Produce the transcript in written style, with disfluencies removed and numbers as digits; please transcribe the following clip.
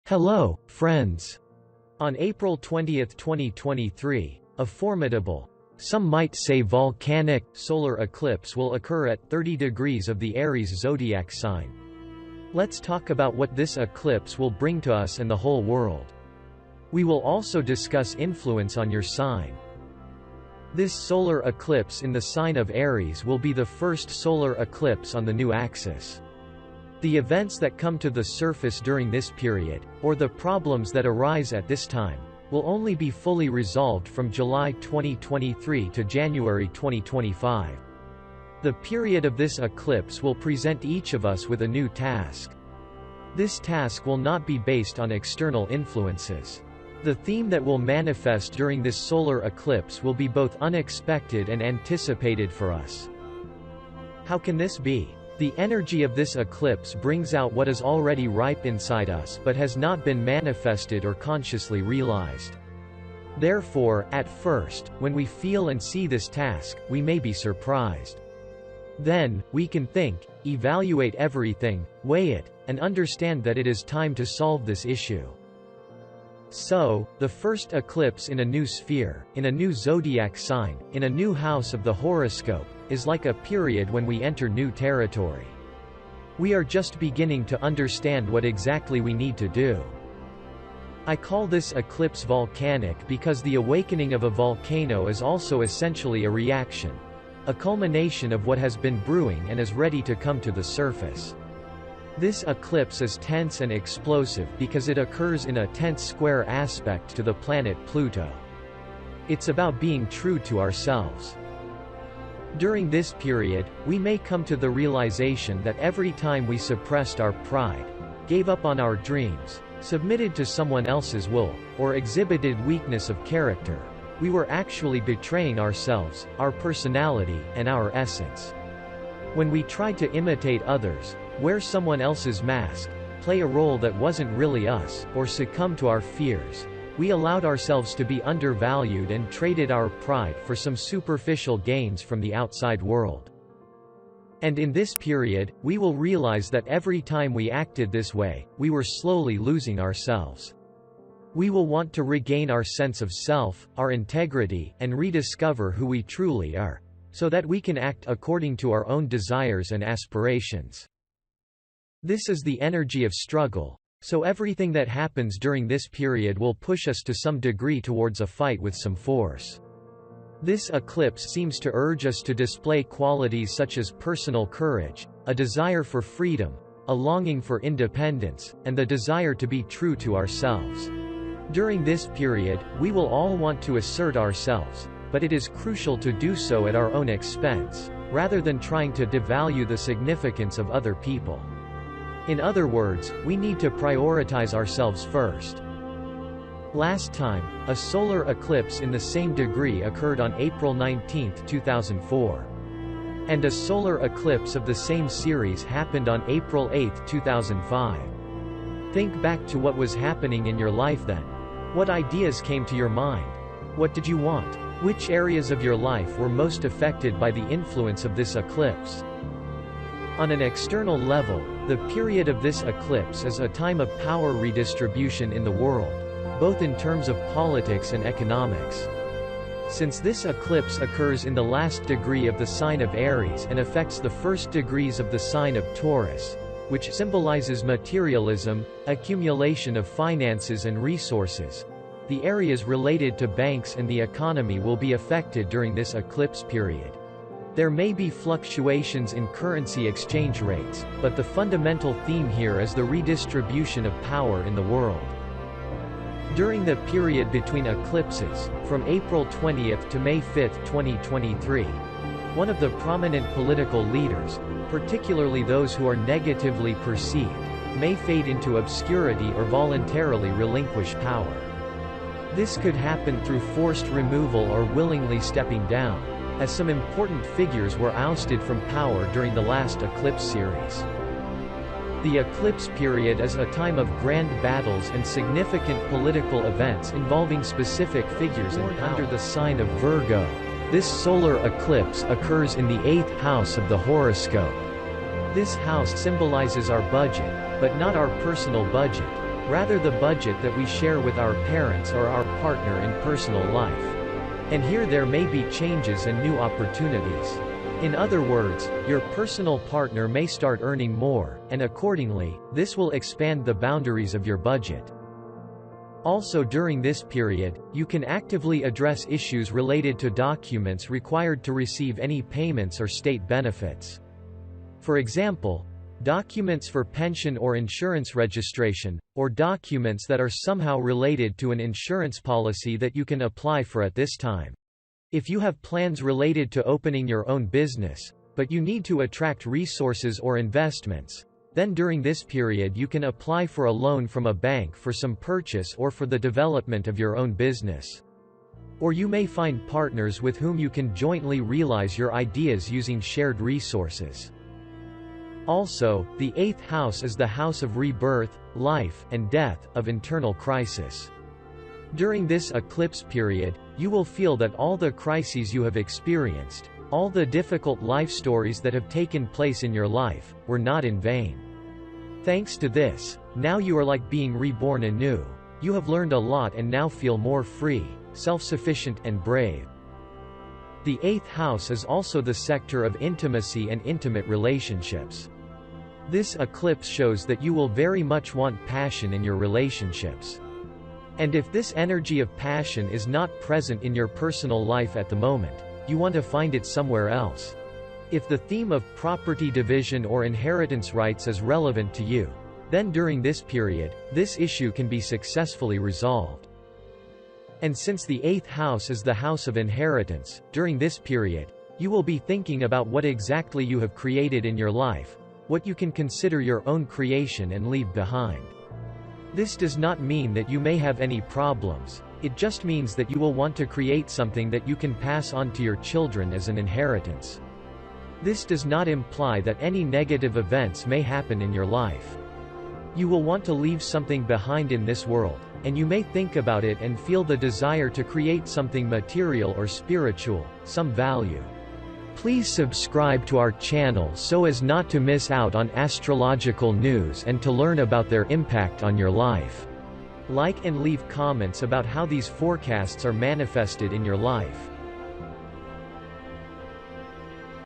Hello, friends. On April 20, 2023, a formidable, some might say volcanic, solar eclipse will occur at 30 degrees of the Aries zodiac sign. Let's talk about what this eclipse will bring to us and the whole world. We will also discuss influence on your sign. This solar eclipse in the sign of Aries will be the first solar eclipse on the new axis. The events that come to the surface during this period, or the problems that arise at this time, will only be fully resolved from July 2023 to January 2025. The period of this eclipse will present each of us with a new task. This task will not be based on external influences. The theme that will manifest during this solar eclipse will be both unexpected and anticipated for us. How can this be? The energy of this eclipse brings out what is already ripe inside us but has not been manifested or consciously realized. Therefore, at first, when we feel and see this task, we may be surprised. Then, we can think, evaluate everything, weigh it, and understand that it is time to solve this issue. So, the first eclipse in a new sphere, in a new zodiac sign, in a new house of the horoscope, is like a period when we enter new territory. We are just beginning to understand what exactly we need to do. I call this eclipse volcanic because the awakening of a volcano is also essentially a reaction, a culmination of what has been brewing and is ready to come to the surface. This eclipse is tense and explosive because it occurs in a tense square aspect to the planet Pluto. It's about being true to ourselves. During this period, we may come to the realization that every time we suppressed our pride, gave up on our dreams, submitted to someone else's will, or exhibited weakness of character, we were actually betraying ourselves, our personality, and our essence. When we tried to imitate others, wear someone else's mask, play a role that wasn't really us, or succumb to our fears, we allowed ourselves to be undervalued and traded our pride for some superficial gains from the outside world. And in this period, we will realize that every time we acted this way, we were slowly losing ourselves. We will want to regain our sense of self, our integrity, and rediscover who we truly are, so that we can act according to our own desires and aspirations. This is the energy of struggle, so everything that happens during this period will push us to some degree towards a fight with some force. This eclipse seems to urge us to display qualities such as personal courage, a desire for freedom, a longing for independence, and the desire to be true to ourselves. During this period, we will all want to assert ourselves, but it is crucial to do so at our own expense, rather than trying to devalue the significance of other people. In other words, we need to prioritize ourselves first. Last time, a solar eclipse in the same degree occurred on April 19, 2004. And a solar eclipse of the same series happened on April 8, 2005. Think back to what was happening in your life then. What ideas came to your mind? What did you want? Which areas of your life were most affected by the influence of this eclipse? On an external level, the period of this eclipse is a time of power redistribution in the world, both in terms of politics and economics. Since this eclipse occurs in the last degree of the sign of Aries and affects the first degrees of the sign of Taurus, which symbolizes materialism, accumulation of finances and resources, the areas related to banks and the economy will be affected during this eclipse period. There may be fluctuations in currency exchange rates, but the fundamental theme here is the redistribution of power in the world. During the period between eclipses, from April 20 to May 5, 2023, one of the prominent political leaders, particularly those who are negatively perceived, may fade into obscurity or voluntarily relinquish power. This could happen through forced removal or willingly stepping down, as some important figures were ousted from power during the last eclipse series. The eclipse period is a time of grand battles and significant political events involving specific figures and under the sign of Virgo. This solar eclipse occurs in the 8th house of the horoscope. This house symbolizes our budget, but not our personal budget, rather the budget that we share with our parents or our partner in personal life. And here there may be changes and new opportunities. In other words, your personal partner may start earning more, and accordingly, this will expand the boundaries of your budget. Also during this period, you can actively address issues related to documents required to receive any payments or state benefits. For example, documents for pension or insurance registration, or documents that are somehow related to an insurance policy that you can apply for at this time. If you have plans related to opening your own business, but you need to attract resources or investments, then during this period you can apply for a loan from a bank for some purchase or for the development of your own business. Or you may find partners with whom you can jointly realize your ideas using shared resources. Also, the 8th house is the house of rebirth, life, and death, of internal crisis. During this eclipse period, you will feel that all the crises you have experienced, all the difficult life stories that have taken place in your life, were not in vain. Thanks to this, now you are like being reborn anew. You have learned a lot and now feel more free, self-sufficient and brave. The 8th house is also the sector of intimacy and intimate relationships. This eclipse shows that you will very much want passion in your relationships. And if this energy of passion is not present in your personal life at the moment, you want to find it somewhere else. If the theme of property division or inheritance rights is relevant to you, then during this period, this issue can be successfully resolved. And since the 8th house is the house of inheritance, during this period, you will be thinking about what exactly you have created in your life, what you can consider your own creation and leave behind. This does not mean that you may have any problems, it just means that you will want to create something that you can pass on to your children as an inheritance. This does not imply that any negative events may happen in your life. You will want to leave something behind in this world, and you may think about it and feel the desire to create something material or spiritual, some value. Please subscribe to our channel so as not to miss out on astrological news and to learn about their impact on your life. Like and leave comments about how these forecasts are manifested in your life.